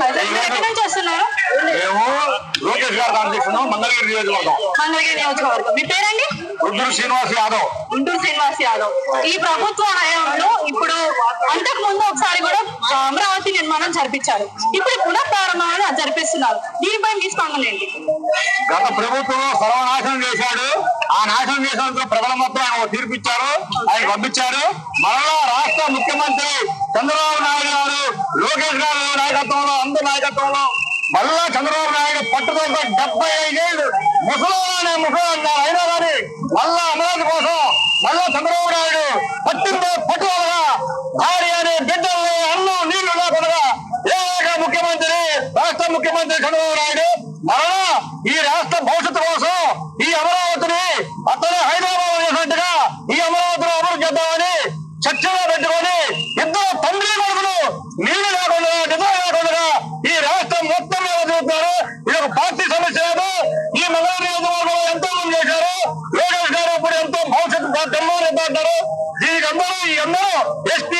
ఎక్కడి నుంచి వస్తున్నారు? మేము లోకేష్ గారు అధ్యక్షుడు మంగళగిరి నియోజకవర్గం. మంగళగిరి నియోజకవర్గం. మీ పేరండి? గుంటూరు శ్రీనివాస్ యాదవ్. గుంటూరు శ్రీనివాస్ యాదవ్. ఈ ప్రభుత్వ హయాంలో ఇప్పుడు అంతకు ముందు ఒకసారి కూడా అమరావతి నిర్మాణం జరిపించారు, ఇప్పుడు పునఃప్రారంభం జరిపిస్తున్నారు. దీనిపై మీ స్పందన ఏంటి? గత ప్రభుత్వం సర్వనాశనం చేశాడు. ఆ నాశనం చేసినందుకు ప్రజల మొత్తం ఆయన తీర్పిచ్చారు, ఆయన పంపించారు. మరలా రాష్ట్ర ముఖ్యమంత్రి చంద్రబాబు నాయుడు గారు, లోకేష్ గారు నాయకత్వంలో, అందరి నాయకత్వంలో మళ్ళా చంద్రబాబు నాయుడు పట్టుదలతో 75 ఏళ్ళు ముసలానే ముసలి అయినా కానీ మళ్ళా అమరావతి కోసం మళ్ళా చంద్రబాబు నాయుడు పట్టుదలగా భార్య అనే బిడ్డలు అన్నం నీళ్లు లేకుండా ఏక ముఖ్యమంత్రి, రాష్ట్ర ముఖ్యమంత్రి చంద్రబాబు నాయుడు మరలా ఈ రాష్ట్ర భవిష్యత్తు కోసం ఈ అమరావతిని అతను హైదరాబాద్ చేసినట్టుగా ఈ అమరావతిని అమలు చేద్దామని చర్చలో పెట్టుకొని ఇద్దరు తండ్రి కొడుకులు నీళ్లు లేకుండా నిద్ర లేకుండా ఈ రాష్ట్రం మొత్తం మీద చూస్తున్నారు. ఇది ఒక పార్టీ సమస్య లేదు. ఈ మంగళగిరి నియోజకవర్గంలో ఎంతో మంది చేశారు. లోకేష్ గారు ఇప్పుడు ఎంతో భవిష్యత్తు తెమ్మారు. దీనికి అందరూ ఎస్టీ